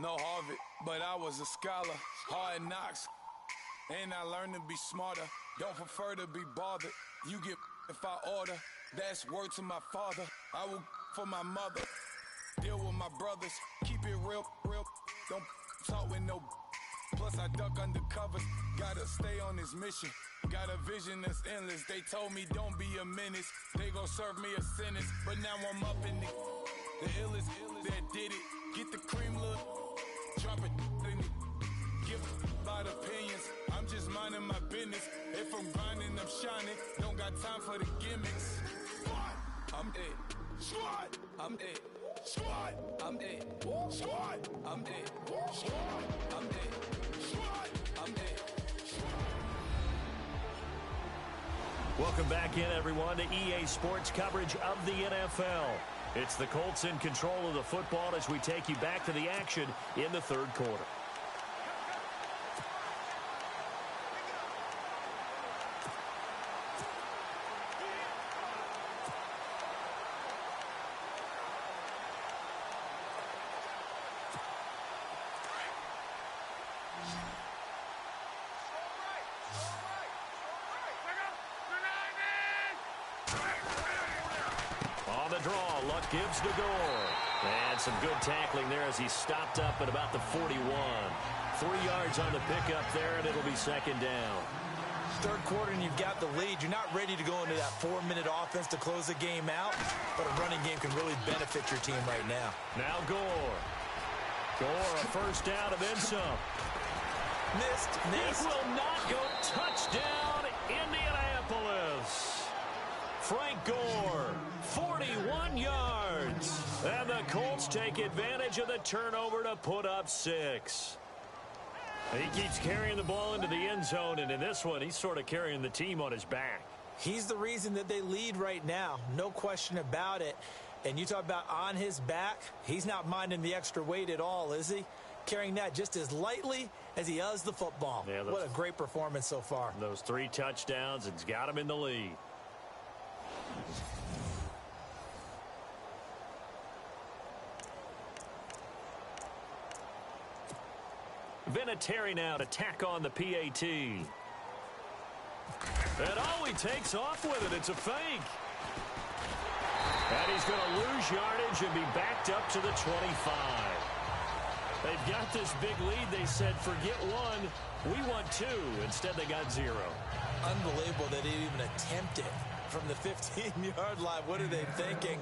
No Harvard, but I was a scholar. Hard knocks, and I learned to be smarter. Don't prefer to be bothered. You get if I order. That's word to my father. I will for my mother. Deal with my brothers. Keep it real. Don't talk with no. Plus I duck undercovers. Gotta stay on this mission. Got a vision that's endless. They told me don't be a menace. They gon' serve me a sentence. But now I'm up in the illest that did it. Get the cream, look. Drop it in it. Give about opinions. I'm just minding my business. If I'm grinding, I'm shining. Don't got time for the gimmicks. I'm it. Squad. I'm it. Squad. I'm it. Squad. I'm it. Squad. I'm it. Squad. I'm it. Welcome back in, everyone, to EA Sports coverage of the NFL. It's the Colts in control of the football as we take you back to the action in the third quarter. Gives to Gore. And some good tackling there as he stopped up at about the 41. 3 yards on the pickup there, and it'll be second down. Third quarter, and you've got the lead. You're not ready to go into that 4-minute offense to close the game out, but a running game can really benefit your team right now. Now Gore. Gore, a first down and then some. Missed. It will not go. Touchdown, Indianapolis. Frank Gore, 41 yards. And the Colts take advantage of the turnover to put up 6. He keeps carrying the ball into the end zone, and in this one, he's sort of carrying the team on his back. He's the reason that they lead right now, no question about it. And you talk about on his back, he's not minding the extra weight at all, is he? Carrying that just as lightly as he does the football. Yeah, what a great performance so far. Those 3 touchdowns, it's got him in the lead. Vinatieri now to tack on the PAT. And he takes off with it. It's a fake. And he's going to lose yardage and be backed up to the 25. They've got this big lead. They said, forget 1. We want 2. Instead, they got 0. Unbelievable that he even attempted from the 15-yard line. What are they thinking?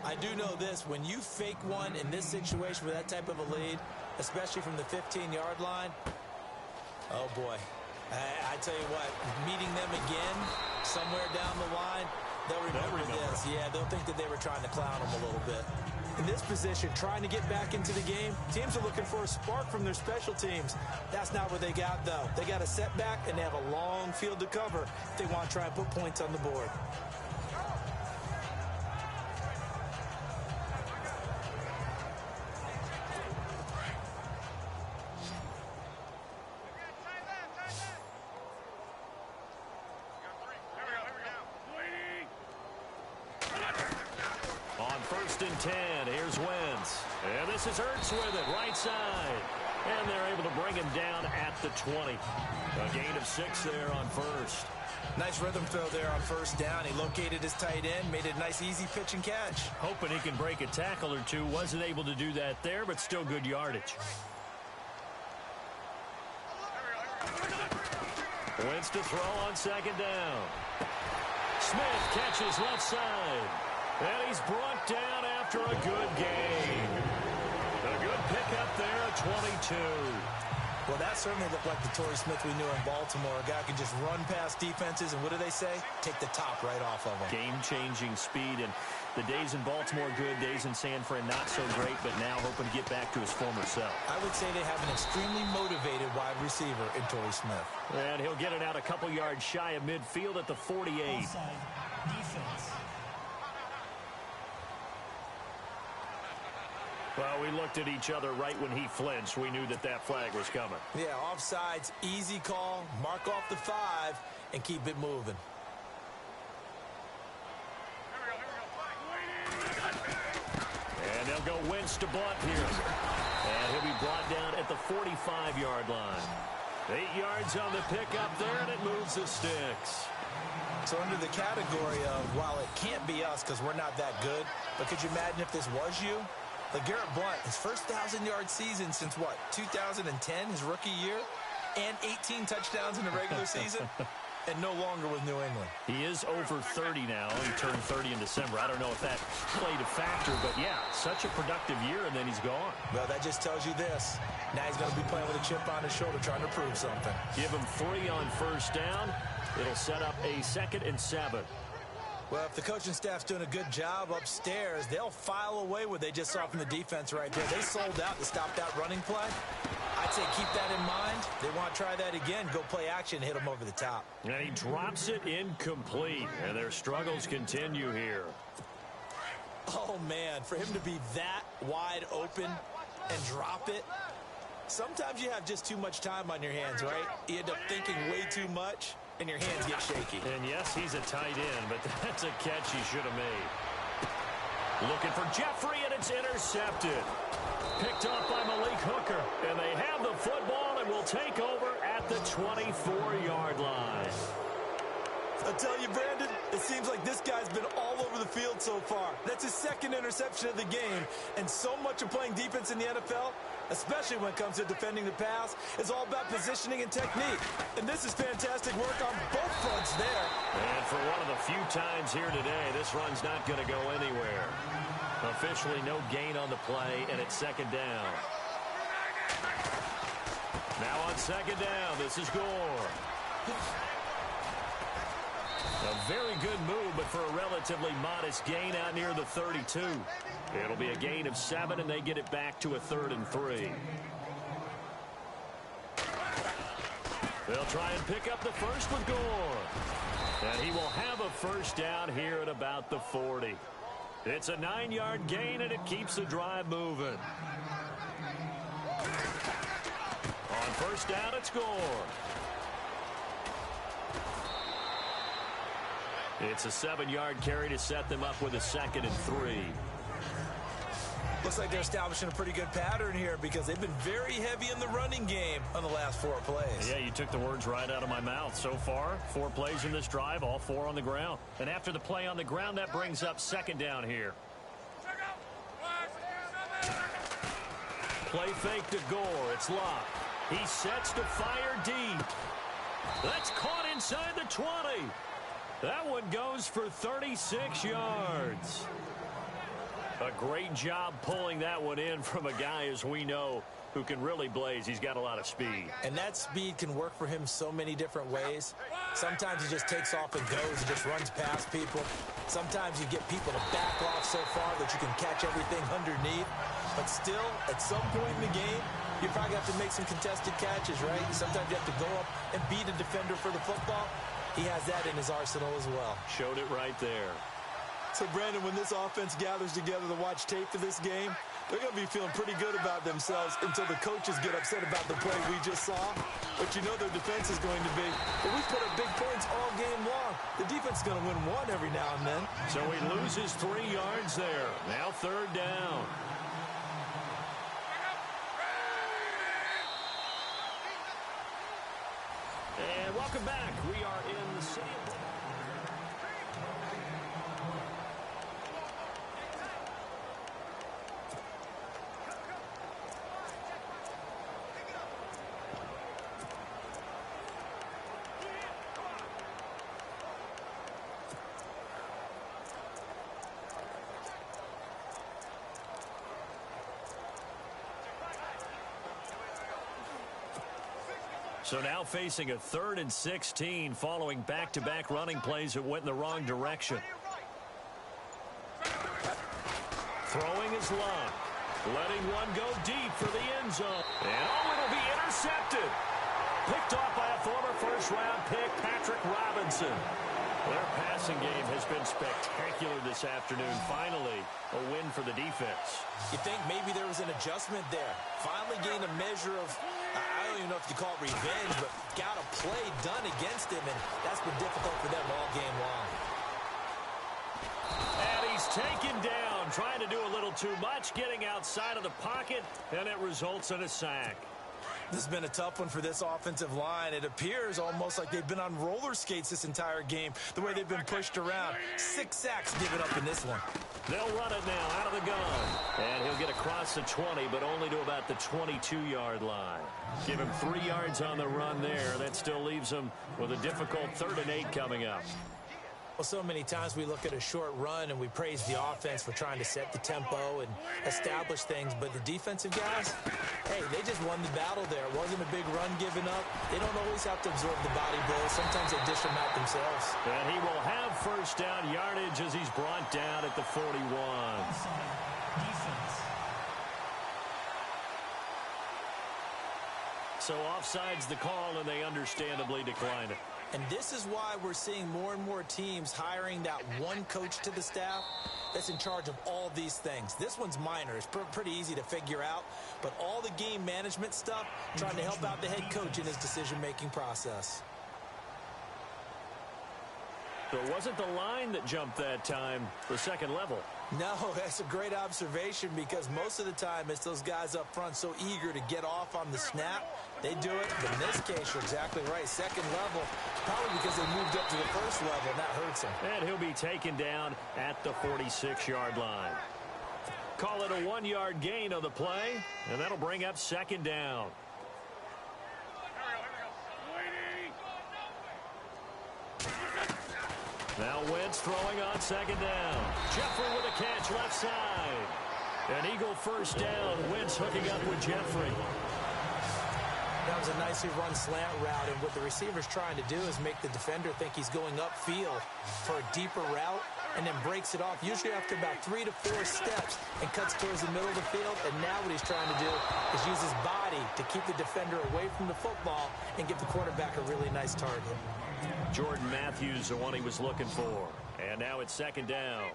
I do know this. When you fake one in this situation with that type of a lead, especially from the 15-yard line, oh, boy. I tell you what, meeting them again somewhere down the line, they'll remember this. Yeah, they'll think that they were trying to clown them a little bit. In this position, trying to get back into the game, teams are looking for a spark from their special teams. That's not what they got, though. They got a setback, and they have a long field to cover if they want to try and put points on the board. On 1st and 10, here's Wentz. And this is Ertz with it, right side. And they're able to bring him down at the 20. A gain of 6 there on first. Nice rhythm throw there on first down. He located his tight end, made it a nice, easy pitch and catch. Hoping he can break a tackle or two. Wasn't able to do that there, but still good yardage. Wentz to throw on second down. Smith catches left side. And he's brought down after a good gain. A good pickup there at 22. Well, that certainly looked like the Torrey Smith we knew in Baltimore. A guy can just run past defenses, and what do they say? Take the top right off of them. Game-changing speed, and the days in Baltimore good, days in San Fran not so great, but now hoping to get back to his former self. I would say they have an extremely motivated wide receiver in Torrey Smith. And he'll get it out a couple yards shy of midfield at the 48. Offside. Defense. Well, we looked at each other right when he flinched. We knew that that flag was coming. Yeah, offsides, easy call. Mark off the 5 and keep it moving. And they'll go Wentz to Blunt here. And he'll be brought down at the 45-yard line. 8 yards on the pickup there, and it moves the sticks. So under the category of, while it can't be us because we're not that good, but could you imagine if this was you? LeGarrette Blount, his first 1,000-yard season since, what, 2010, his rookie year? And 18 touchdowns in the regular season? And no longer with New England. He is over 30 now. He turned 30 in December. I don't know if that played a factor, but yeah, such a productive year, and then he's gone. Well, that just tells you this. Now he's going to be playing with a chip on his shoulder trying to prove something. Give him 3 on first down. It'll set up a 2nd and 7. Well, if the coaching staff's doing a good job upstairs, they'll file away what they just saw from the defense right there. They sold out to stop that running play. I'd say keep that in mind. They want to try that again, go play action, hit them over the top. And he drops it incomplete, and their struggles continue here. Oh, man, for him to be that wide open and drop it, sometimes you have just too much time on your hands, right? You end up thinking way too much, and your hands get shaky. And yes, he's a tight end, but that's a catch he should have made. Looking for Jeffrey, and it's intercepted. Picked off by Malik Hooker, and they have the football and will take over at the 24-yard line. I tell you, Brandon, it seems like this guy's been all over the field so far. That's his 2nd interception of the game, and so much of playing defense in the NFL, especially when it comes to defending the pass, is all about positioning and technique. And this is fantastic work on both fronts there. And for one of the few times here today, this run's not going to go anywhere. Officially no gain on the play, and it's 2nd down. Now on 2nd down, this is Gore. A very good move, but for a relatively modest gain out near the 32. It'll be a gain of 7, and they get it back to a 3rd and 3. They'll try and pick up the first with Gore. And he will have a first down here at about the 40. It's a 9-yard gain, and it keeps the drive moving. On first down, it's Gore. It's a 7-yard carry to set them up with a 2nd and 3. Looks like they're establishing a pretty good pattern here because they've been very heavy in the running game on the last 4 plays. Yeah, you took the words right out of my mouth. So far, 4 plays in this drive, all 4 on the ground. And after the play on the ground, that brings up 2nd down here. Play fake to Gore. It's locked. He sets to fire deep. That's caught inside the 20. That one goes for 36 yards. A great job pulling that one in from a guy, as we know, who can really blaze. He's got a lot of speed. And that speed can work for him so many different ways. Sometimes he just takes off and goes and just runs past people. Sometimes you get people to back off so far that you can catch everything underneath. But still, at some point in the game, you probably have to make some contested catches, right? Sometimes you have to go up and beat a defender for the football. He has that in his arsenal as well. Showed it right there. So, Brandon, when this offense gathers together to watch tape for this game, they're going to be feeling pretty good about themselves until the coaches get upset about the play we just saw. But you know their defense is going to be, well, we put up big points all game long. The defense is going to win one every now and then. So he loses 3 yards there. Now 3rd down. And welcome back. We are in the city of... So now facing a 3rd and 16 following back-to-back running plays that went in the wrong direction. Throwing is locked. Letting one go deep for the end zone. And it'll be intercepted. Picked off by a former first-round pick, Patrick Robinson. Their passing game has been spectacular this afternoon. Finally, a win for the defense. You think maybe there was an adjustment there. Finally gained a measure of, I don't even know if you call it revenge, but got a play done against him, and that's been difficult for them all game long. And he he's taken down, trying to do a little too much, getting outside of the pocket, and it results in a sack. This has been a tough one for this offensive line. It appears almost like they've been on roller skates this entire game, the way they've been pushed around. 6 sacks given up in this one. They'll run it now out of the gun. And he'll get across the 20, but only to about the 22-yard line. Give him 3 yards on the run there. That still leaves him with a difficult 3rd and 8 coming up. Well, so many times we look at a short run and we praise the offense for trying to set the tempo and establish things, but the defensive guys, hey, they just won the battle there. It wasn't a big run given up. They don't always have to absorb the body blows. Sometimes they dish them out themselves. And he will have first down yardage as he's brought down at the 41. Defense. So offside's the call, and they understandably declined it. And this is why we're seeing more and more teams hiring that one coach to the staff that's in charge of all these things. This one's minor. It's pretty easy to figure out. But all the game management stuff, trying to help out the head coach in his decision-making process. So it wasn't the line that jumped that time, the second level. No, that's a great observation because most of the time it's those guys up front so eager to get off on the snap. They do it, but in this case, you're exactly right. Second level, probably because they moved up to the first level, and that hurts him. And he'll be taken down at the 46-yard line. Call it a 1-yard gain on the play, and that'll bring up 2nd down. Now Wentz throwing on 2nd down. Jeffrey with a catch left side. An Eagle first down. Wentz hooking up with Jeffrey. That was a nicely run slant route, and what the receiver's trying to do is make the defender think he's going upfield for a deeper route and then breaks it off, usually after about 3 to 4 steps, and cuts towards the middle of the field. And now what he's trying to do is use his body to keep the defender away from the football and give the quarterback a really nice target. Jordan Matthews, the one he was looking for. And now it's 2nd down.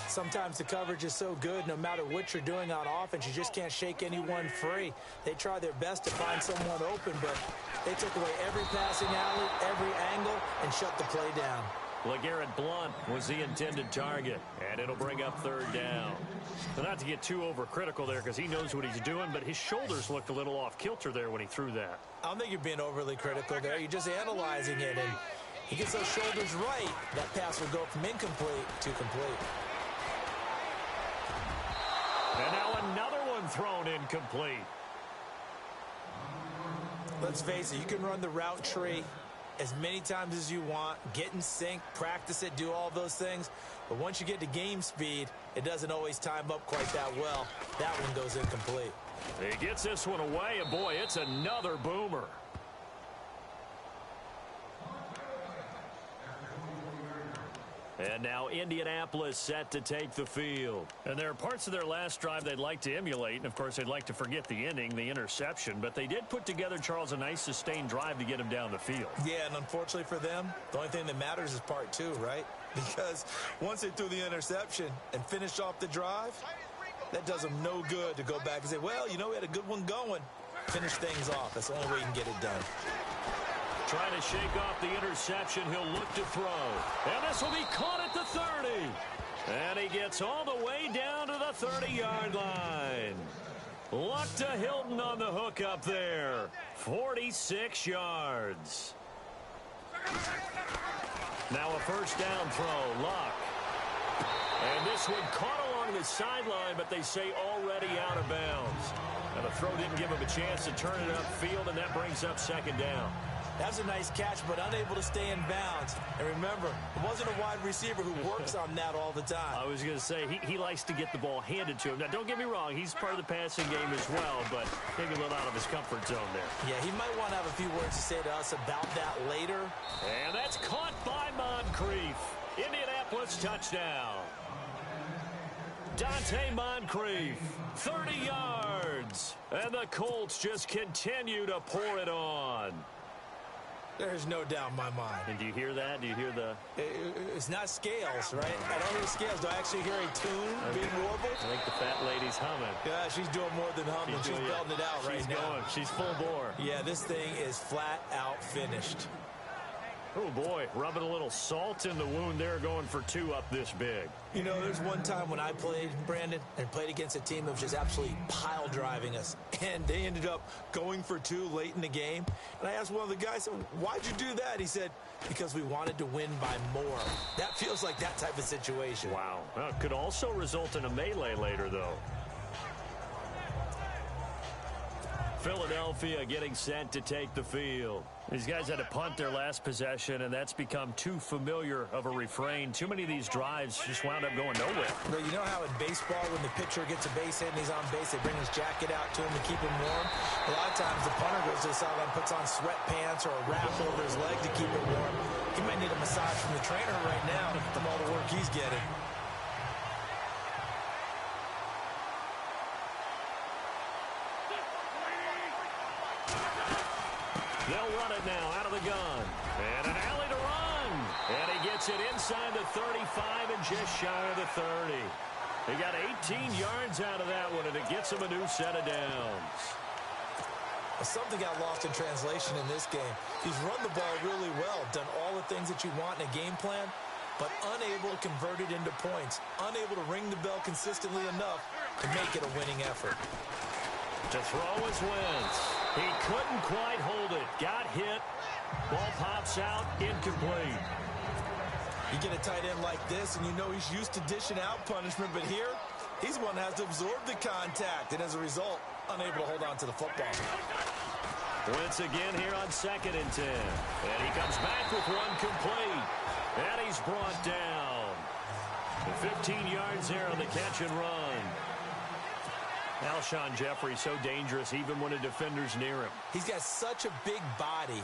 Sometimes the coverage is so good, no matter what you're doing on offense, you just can't shake anyone free. They try their best to find someone open, but they took away every passing alley, every angle, and shut the play down. LeGarrette Blount was the intended target, and it'll bring up 3rd down. But not to get too overcritical there because he knows what he's doing, but his shoulders looked a little off kilter there when he threw that. I don't think you're being overly critical there. You're just analyzing it, and he gets those shoulders right. That pass will go from incomplete to complete. And now another one thrown incomplete. Let's face it, you can run the route tree as many times as you want, get in sync, practice it, do all those things. But once you get to game speed, it doesn't always time up quite that well. That one goes incomplete. He gets this one away, and boy, it's another boomer. And now Indianapolis set to take the field. And there are parts of their last drive they'd like to emulate. And, of course, they'd like to forget the inning, the interception. But they did put together, Charles, a nice sustained drive to get him down the field. Yeah, and unfortunately for them, the only thing that matters is part 2, right? Because once they threw the interception and finished off the drive, that does them no good to go back and say, well, you know, we had a good one going. Finish things off. That's the only way you can get it done. Trying to shake off the interception. He'll look to throw. And this will be caught at the 30. And he gets all the way down to the 30-yard line. Luck to Hilton on the hook up there. 46 yards. Now a first down throw. Luck. And this one caught along the sideline, but they say already out of bounds. And the throw didn't give him a chance to turn it upfield, and that brings up 2nd down. That's a nice catch, but unable to stay in bounds. And remember, it wasn't a wide receiver who works on that all the time. I was going to say, he likes to get the ball handed to him. Now, don't get me wrong, he's part of the passing game as well, but maybe a little out of his comfort zone there. Yeah, he might want to have a few words to say to us about that later. And that's caught by Moncrief. Indianapolis touchdown. Dante Moncrief, 30 yards. And the Colts just continue to pour it on. There's no doubt in my mind. And do you hear that? Do you hear the... It's not scales, right? I don't hear scales. Do I actually hear a tune being warbled? I think the fat lady's humming. Yeah, she's doing more than humming. She's belting it out right now. She's going. She's full bore. Yeah, this thing is flat out finished. Oh, boy, rubbing a little salt in the wound there, going for two up this big. You know, there's one time when I played, Brandon, and played against a team that was just absolutely pile driving us, and they ended up going for two late in the game. And I asked one of the guys, why'd you do that? He said, because we wanted to win by more. That feels like that type of situation. Wow. Well, it could also result in a melee later, though. Philadelphia getting set to take the field. These guys had to punt their last possession, and that's become too familiar of a refrain. Too many of these drives just wound up going nowhere. But you know how in baseball, when the pitcher gets a base hit and he's on base, they bring his jacket out to him to keep him warm? A lot of times the punter goes to the sideline, puts on sweatpants or a wrap over his leg to keep it warm. He might need a massage from the trainer right now from all the work he's getting. They'll run it now out of the gun. And an alley to run. And he gets it inside the 35 and just shy of the 30. He got 18 yards out of that one, and it gets him a new set of downs. Something got lost in translation in this game. He's run the ball really well, done all the things that you want in a game plan, but unable to convert it into points, unable to ring the bell consistently enough to make it a winning effort. To throw is Wentz. He couldn't quite hold it. Got hit. Ball pops out. Incomplete. You get a tight end like this, and you know he's used to dishing out punishment, but here, he's one that has to absorb the contact, and as a result, unable to hold on to the football. Wentz again here on 2nd and 10. And he comes back with one complete. And he's brought down. 15 yards there on the catch and run. Alshon Jeffrey so dangerous even when a defender's near him. He's got such a big body,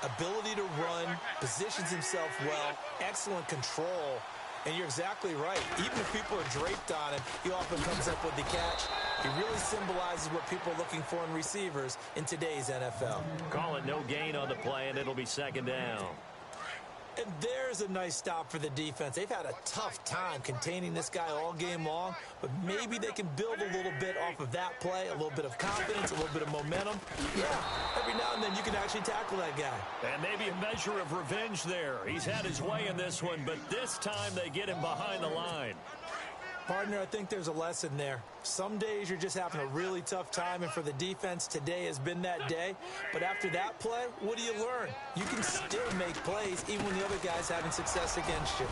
ability to run, positions himself well, excellent control, and you're exactly right. Even if people are draped on him, he often comes up with the catch. He really symbolizes what people are looking for in receivers in today's NFL. Call it no gain on the play, and it'll be 2nd down. And there's a nice stop for the defense. They've had a tough time containing this guy all game long, but maybe they can build a little bit off of that play, a little bit of confidence, a little bit of momentum. Yeah, every now and then you can actually tackle that guy. And maybe a measure of revenge there. He's had his way in this one, but this time they get him behind the line. Partner, I think there's a lesson there. Some days you're just having a really tough time, and for the defense, today has been that day. But after that play, what do you learn? You can still make plays even when the other guy's having success against you.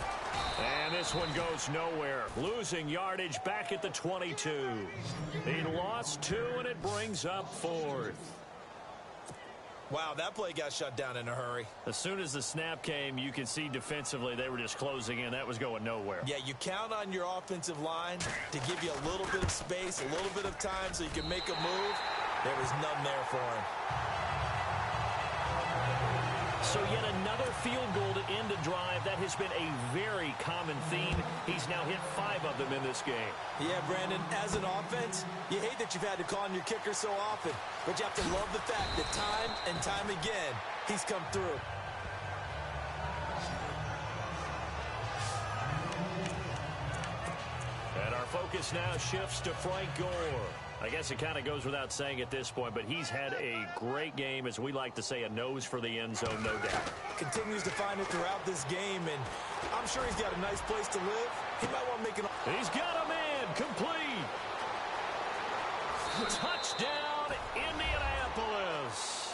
And this one goes nowhere. Losing yardage back at the 22. He lost 2, and it brings up 4th. Wow, that play got shut down in a hurry. As soon as the snap came, you could see defensively they were just closing in. That was going nowhere. Yeah, you count on your offensive line to give you a little bit of space, a little bit of time so you can make a move. There was none there for him. So yet another field goal to end a drive. That has been a very common theme. He's now hit 5 of them in this game. Yeah, Brandon, as an offense, you hate that you've had to call on your kicker so often, but you have to love the fact that time and time again, he's come through. And our focus now shifts to Frank Gore. I guess it kind of goes without saying at this point, but he's had a great game, as we like to say, a nose for the end zone, no doubt. Continues to find it throughout this game, and I'm sure he's got a nice place to live. He might want to make an... He's got a man, complete. Touchdown, Indianapolis.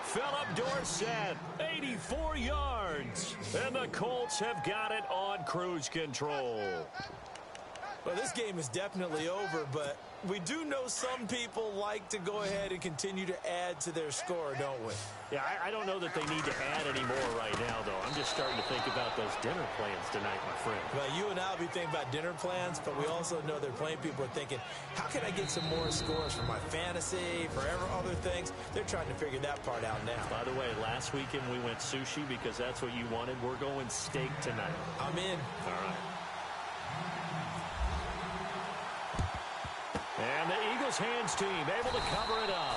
Philip Dorsett, 84 yards. And the Colts have got it on cruise control. Well, this game is definitely over, but we do know some people like to go ahead and continue to add to their score, don't we? Yeah, I don't know that they need to add any more right now, though. I'm just starting to think about those dinner plans tonight, my friend. Well, you and I will be thinking about dinner plans, but we also know they're playing people are thinking, how can I get some more scores for my fantasy, for other things? They're trying to figure that part out now. By the way, last weekend we went sushi because that's what you wanted. We're going steak tonight. I'm in. All right. And the Eagles hands team able to cover it up.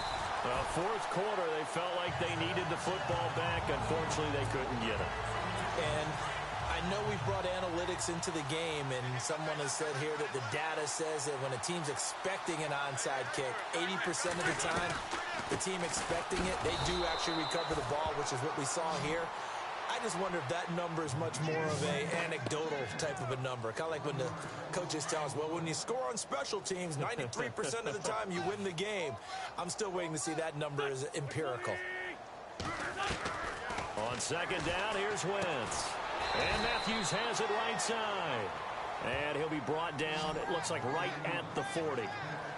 Fourth quarter, they felt like they needed the football back. Unfortunately, they couldn't get it. And I know we've brought analytics into the game, and someone has said here that the data says that when a team's expecting an onside kick, 80% of the time, the team expecting it, they do actually recover the ball, which is what we saw here. just wonder if that number is much more of a anecdotal type of a number. Kind of like when the coaches tell us, well, when you score on special teams, 93% of the time you win the game. I'm still waiting to see that number as empirical. On second down, here's Wentz. And Matthews has it right side. And he'll be brought down, it looks like right at the 40.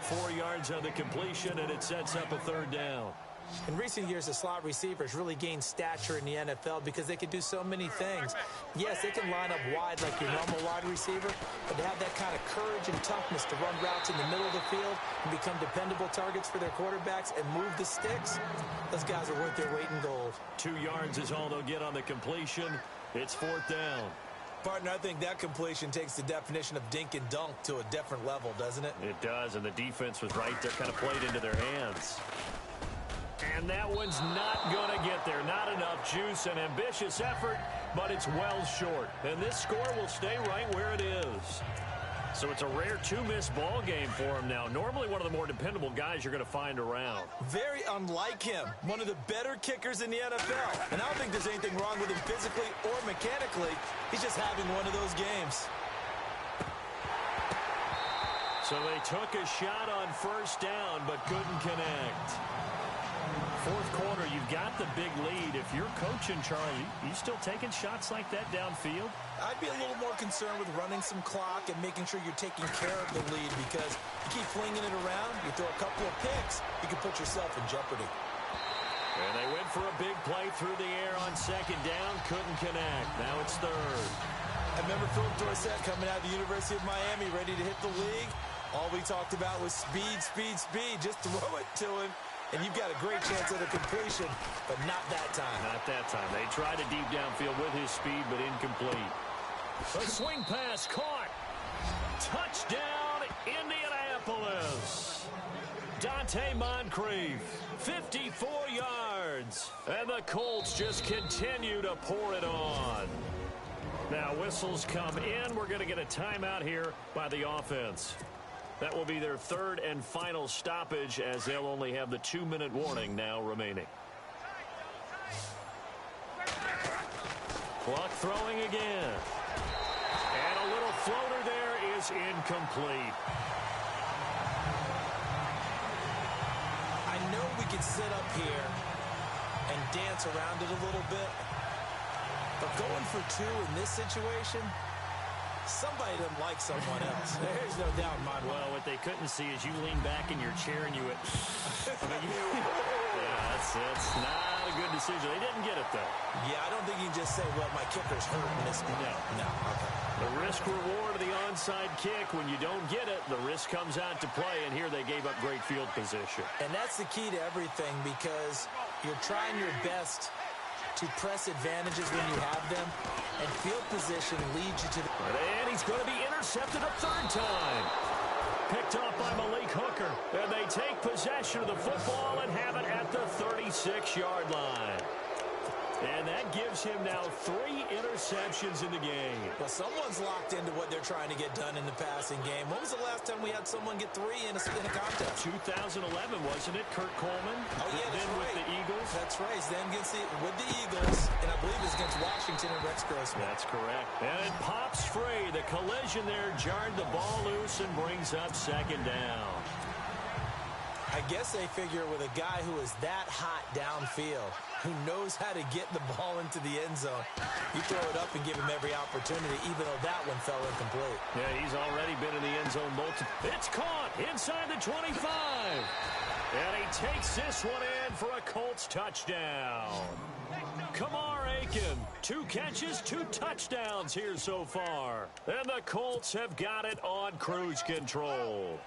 4 yards on the completion, and it sets up a third down. In recent years, the slot receivers really gained stature in the NFL because they can do so many things. Yes, they can line up wide like your normal wide receiver, but to have that kind of courage and toughness to run routes in the middle of the field and become dependable targets for their quarterbacks and move the sticks, those guys are worth their weight in gold. 2 yards is all they'll get on the completion. It's fourth down. Partner, I think that completion takes the definition of dink and dunk to a different level, doesn't it? It does, and the defense was right there, kind of played into their hands. And that one's not going to get there. Not enough juice, an ambitious effort, but it's well short. And this score will stay right where it is. So it's a rare 2-miss ball game for him now. Normally one of the more dependable guys you're going to find around. Very unlike him. One of the better kickers in the NFL. And I don't think there's anything wrong with him physically or mechanically. He's just having one of those games. So they took a shot on first down, but couldn't connect. Fourth quarter, you've got the big lead. If you're coaching, Charlie, you still taking shots like that downfield? I'd be a little more concerned with running some clock and making sure you're taking care of the lead, because you keep flinging it around, you throw a couple of picks, you can put yourself in jeopardy. And they went for a big play through the air on second down, couldn't connect. Now it's third. I remember Philip Dorsett coming out of the University of Miami ready to hit the league. All we talked about was speed, speed, speed. Just throw it to him, and you've got a great chance at a completion, but not that time. Not that time. They tried a deep downfield with his speed, but incomplete. A swing pass caught. Touchdown, Indianapolis. Dante Moncrief, 54 yards. And the Colts just continue to pour it on. Now whistles come in. We're going to get a timeout here by the offense. That will be their third and final stoppage, as they'll only have the 2-minute warning now remaining. Clock throwing again. And a little floater there is incomplete. I know we could sit up here and dance around it a little bit, but going for two in this situation, somebody doesn't like someone else. There's no doubt in my mind. Well, what they couldn't see is you lean back in your chair and you went, yeah, that's not a good decision. They didn't get it, though. Yeah, I don't think you can just say, well, my kicker's hurt in this. No. Okay. The risk-reward of the onside kick, when you don't get it, the risk comes out to play, and here they gave up great field position. And that's the key to everything, because you're trying your best to press advantages when you have them, and field position leads you to the... And he's going to be intercepted a third time. Picked off by Malik Hooker, and they take possession of the football and have it at the 36-yard line. And that gives him now 3 interceptions in the game. Well, someone's locked into what they're trying to get done in the passing game. When was the last time we had someone get 3 in a contest? 2011, wasn't it? Kurt Coleman. Oh, yeah, that's then right. With the Eagles. That's right. Then with the Eagles, and I believe it's against Washington and Rex Grossman. That's correct. And it pops free. The collision there jarred the ball loose and brings up second down. I guess they figure with a guy who is that hot downfield, who knows how to get the ball into the end zone, you throw it up and give him every opportunity, even though that one fell incomplete. Yeah, he's already been in the end zone multiple. It's caught inside the 25. And he takes this one in for a Colts touchdown. Kamar Aiken, 2 catches, 2 touchdowns here so far. And the Colts have got it on cruise control.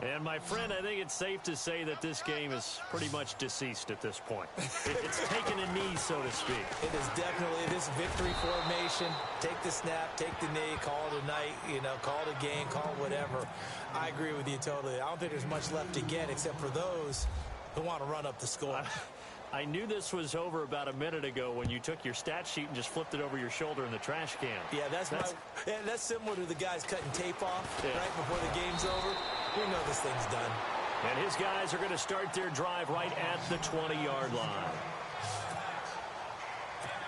And, my friend, I think it's safe to say that this game is pretty much deceased at this point. It's taken a knee, so to speak. It is definitely this victory formation. Take the snap, take the knee, call it a night, call it a game, call it whatever. I agree with you totally. I don't think there's much left to get except for those who want to run up the score. I knew this was over about a minute ago when you took your stat sheet and just flipped it over your shoulder in the trash can. Yeah, that's similar to the guys cutting tape off right before the game's over. We know this thing's done. And his guys are going to start their drive right at the 20-yard line.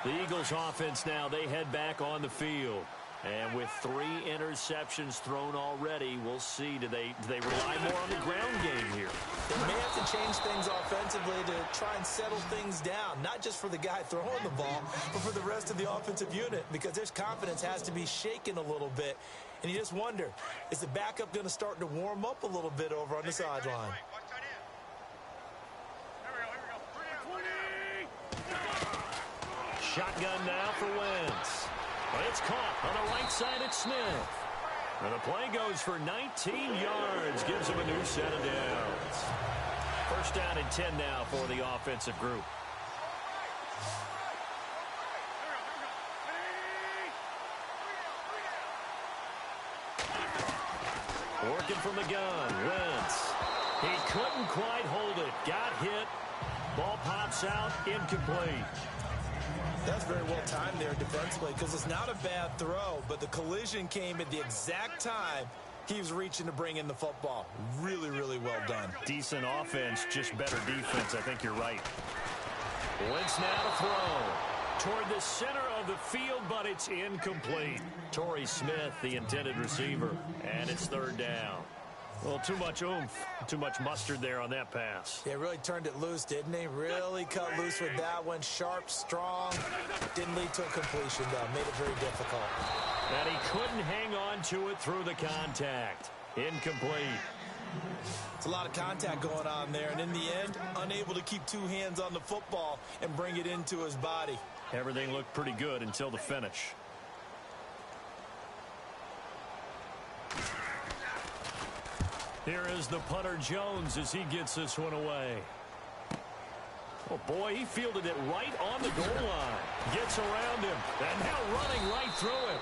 The Eagles offense now, they head back on the field. And with 3 interceptions thrown already, we'll see. Do they rely more on the ground game here? They may have to change things offensively to try and settle things down, not just for the guy throwing the ball, but for the rest of the offensive unit, because their confidence has to be shaken a little bit. And you just wonder, is the backup going to start to warm up a little bit over on the sideline? Shotgun now for Wentz. But it's caught on the right side at Smith. And the play goes for 19 yards. Gives him a new set of downs. First down and 10 now for the offensive group. Working from the gun. Wentz. He couldn't quite hold it. Got hit. Ball pops out. Incomplete. That's very well timed there defensively, because it's not a bad throw, but the collision came at the exact time he was reaching to bring in the football. Really, really well done. Decent offense, just better defense. I think you're right. Wentz now to throw toward the center of the field, but it's incomplete. Torrey Smith, the intended receiver, and it's third down. Well, too much oomph, too much mustard there on that pass. Yeah, really turned it loose, didn't he? Really cut loose with that one. Sharp, strong. Didn't lead to a completion, though. Made it very difficult. And he couldn't hang on to it through the contact. Incomplete. It's a lot of contact going on there, and in the end, unable to keep 2 hands on the football and bring it into his body. Everything looked pretty good until the finish. Here is the punter Jones as he gets this one away. Oh, boy, he fielded it right on the goal line. Gets around him, and now running right through it.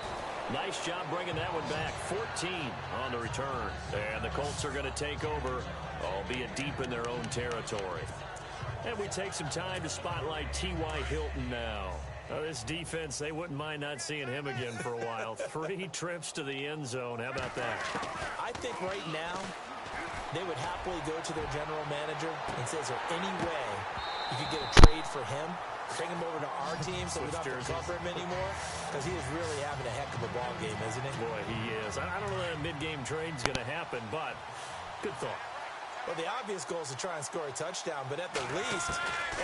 Nice job bringing that one back. 14 on the return. And the Colts are going to take over, albeit deep in their own territory. And we take some time to spotlight T.Y. Hilton now. This defense, they wouldn't mind not seeing him again for a while. 3 trips to the end zone. How about that? I think right now they would happily go to their general manager and say, is there any way you could get a trade for him? Bring him over to our team so we don't have to cover him anymore? Because he is really having a heck of a ball game, isn't he? Boy, he is. I don't know that a mid-game trade's going to happen, but good thought. Well, the obvious goal is to try and score a touchdown, but at the least,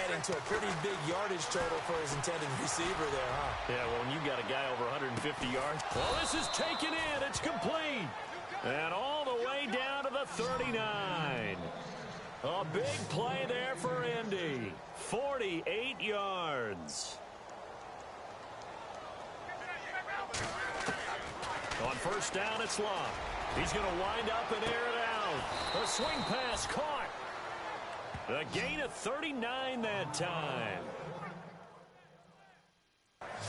adding to a pretty big yardage total for his intended receiver there, huh? Yeah, well, when you got a guy over 150 yards. Well, this is taken in. It's complete. And all the way down to the 39. A big play there for Indy. 48 yards. On first down, it's Love. He's going to wind up and air it out. A swing pass caught. A gain of 39 that time.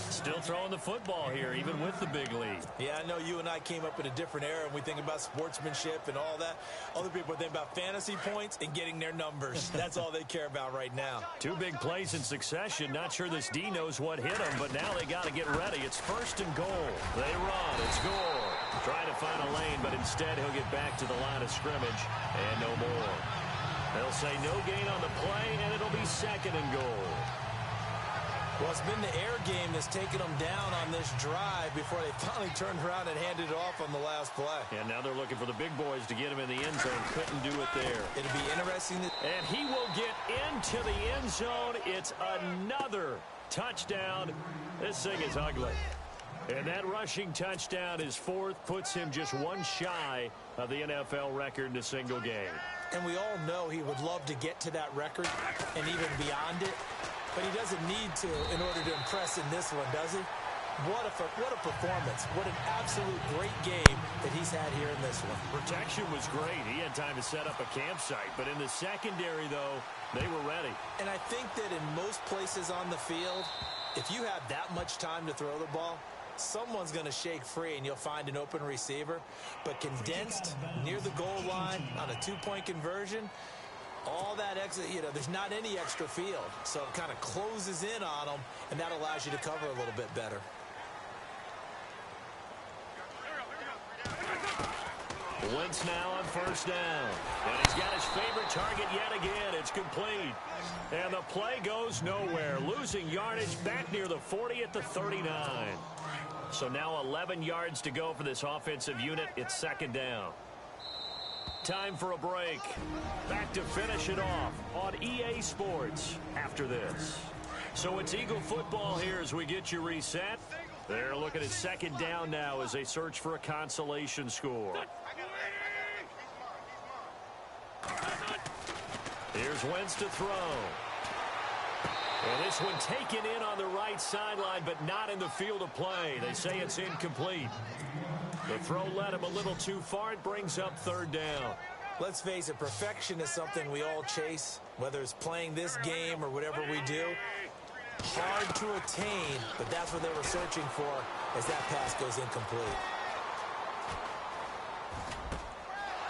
Still throwing the football here, even with the big lead. Yeah, I know you and I came up in a different era, and we think about sportsmanship and all that. Other people think about fantasy points and getting their numbers. That's all they care about right now. 2 big plays in succession. Not sure this D knows what hit him, but now they got to get ready. It's first and goal. They run. It's Gore. Trying to find a lane, but instead he'll get back to the line of scrimmage and no more. They'll say no gain on the play, and it'll be second and goal. Well, it's been the air game that's taken them down on this drive before they finally turned around and handed it off on the last play. And now they're looking for the big boys to get him in the end zone. Couldn't do it there. It'll be interesting. And he will get into the end zone. It's another touchdown. This thing is ugly. And that rushing touchdown is 4th, puts him just 1 shy of the NFL record in a single game. And we all know he would love to get to that record and even beyond it. But he doesn't need to in order to impress in this one, does he? What a performance. What an absolute great game that he's had here in this one. Protection was great. He had time to set up a campsite. But in the secondary, though, they were ready. And I think that in most places on the field, if you have that much time to throw the ball, someone's going to shake free and you'll find an open receiver. But condensed near the goal line on a 2-point conversion, all that extra, there's not any extra field. So it kind of closes in on them, and that allows you to cover a little bit better. Wentz now on first down. And he's got his favorite target yet again. It's complete. And the play goes nowhere. Losing yardage back near the 40 at the 39. So now 11 yards to go for this offensive unit. It's second down. Time for a break. Back to finish it off on EA Sports after this. So it's Eagle football here as we get you reset. They're looking at second down now as they search for a consolation score. Here's Wentz to throw. And this one taken in on the right sideline, but not in the field of play. They say it's incomplete. The throw led him a little too far. It brings up third down. Let's face it, perfection is something we all chase, whether it's playing this game or whatever we do. Hard to attain, but that's what they were searching for as that pass goes incomplete.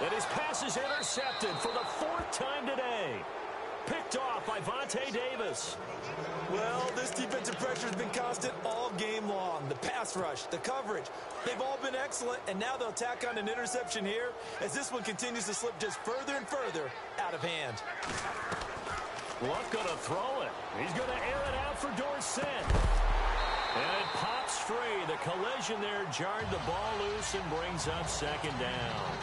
And his pass is intercepted for the fourth time today. Picked off by Vontae Davis. Well, this defensive pressure has been constant all game long. The pass rush, the coverage, they've all been excellent, and now they'll tack on an interception here as this one continues to slip just further and further out of hand. Luck going to throw it. He's going to air it out for Dorsett. And it pops free. The collision there jarred the ball loose and brings up second down.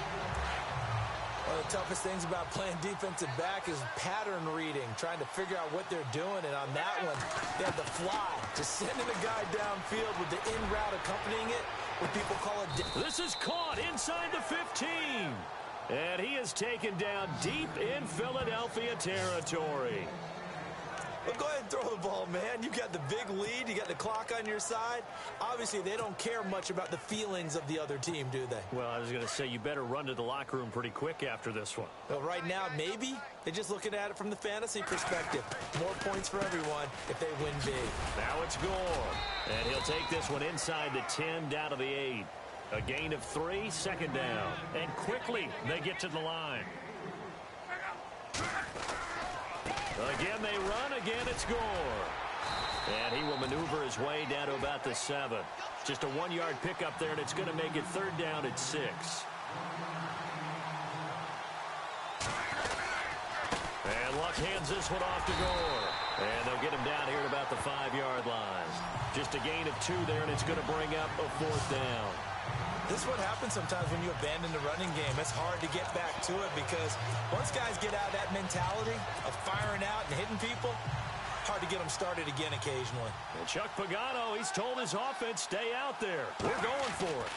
One of the toughest things about playing defensive back is pattern reading, trying to figure out what they're doing. And on that one, they had the fly, just sending the guy downfield with the in route accompanying it, what people call it. This is caught inside the 15. And he is taken down deep in Philadelphia territory. Well, go ahead and throw the ball, man. You got the big lead. You got the clock on your side. Obviously, they don't care much about the feelings of the other team, do they? Well, I was going to say, you better run to the locker room pretty quick after this one. Well, right now, maybe. They're just looking at it from the fantasy perspective. More points for everyone if they win big. Now it's Gore. And he'll take this one inside the 10, down to the 8. A gain of 3, second down. And quickly, they get to the line. Again, they run. Again, it's Gore. And he will maneuver his way down to about the 7. Just a 1-yard pickup there, and it's going to make it third down at 6. And Luck hands this one off to Gore. And they'll get him down here at about the 5-yard line. Just a gain of 2 there, and it's going to bring up a fourth down. This is what happens sometimes when you abandon the running game. It's hard to get back to it because once guys get out of that mentality of firing out and hitting people, hard to get them started again occasionally. And Chuck Pagano, he's told his offense, stay out there. We're going for it.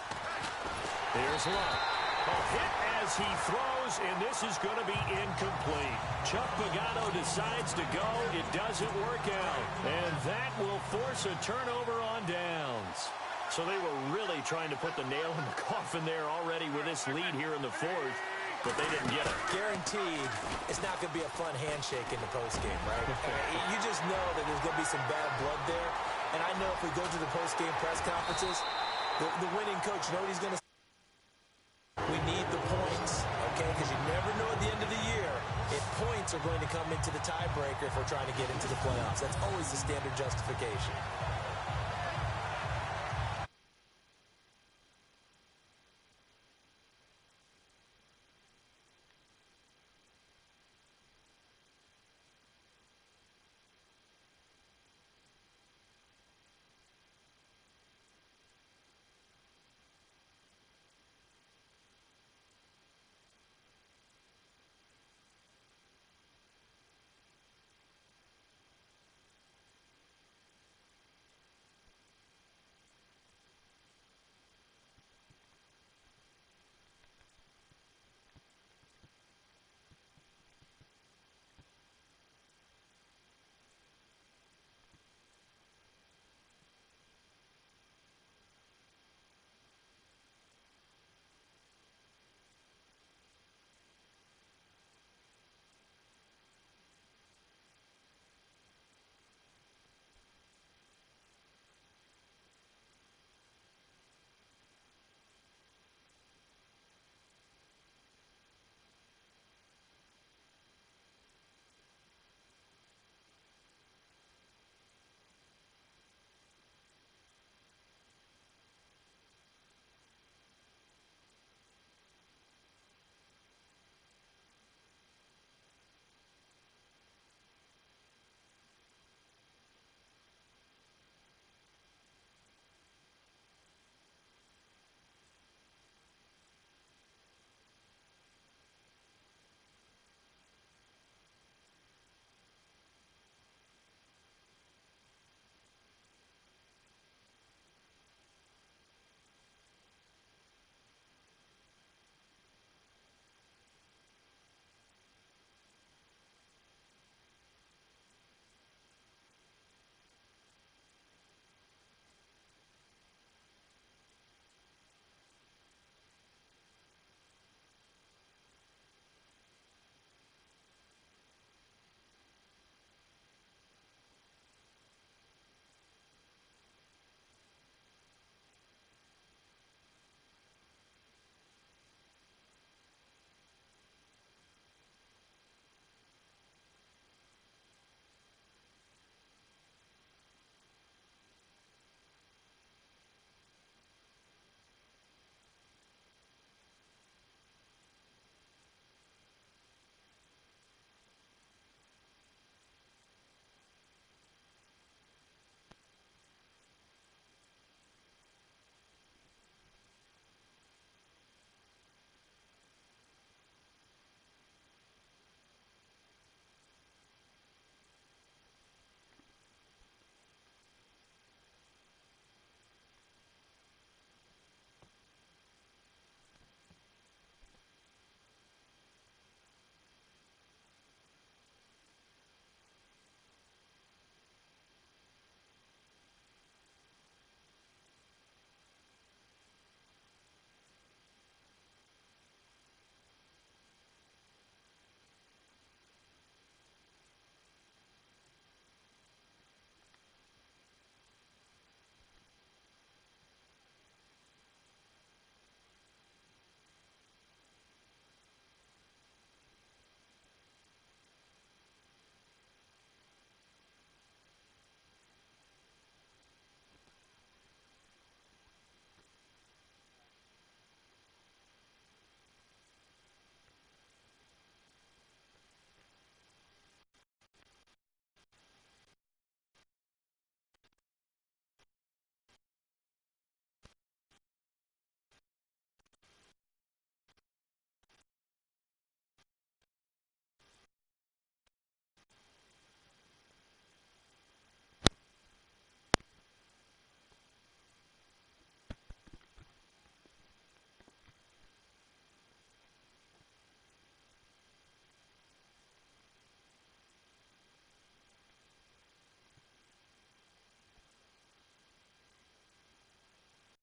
Here's Luck. A hit as he throws, and this is going to be incomplete. Chuck Pagano decides to go. It doesn't work out. And that will force a turnover on downs. So they were really trying to put the nail in the coffin there already with this lead here in the fourth, but they didn't get it. Guaranteed it's not going to be a fun handshake in the postgame, right? You just know that there's going to be some bad blood there. And I know if we go to the postgame press conferences, the winning coach, you know what he's going to say? We need the points, okay? Because you never know at the end of the year if points are going to come into the tiebreaker if we're trying to get into the playoffs. That's always the standard justification.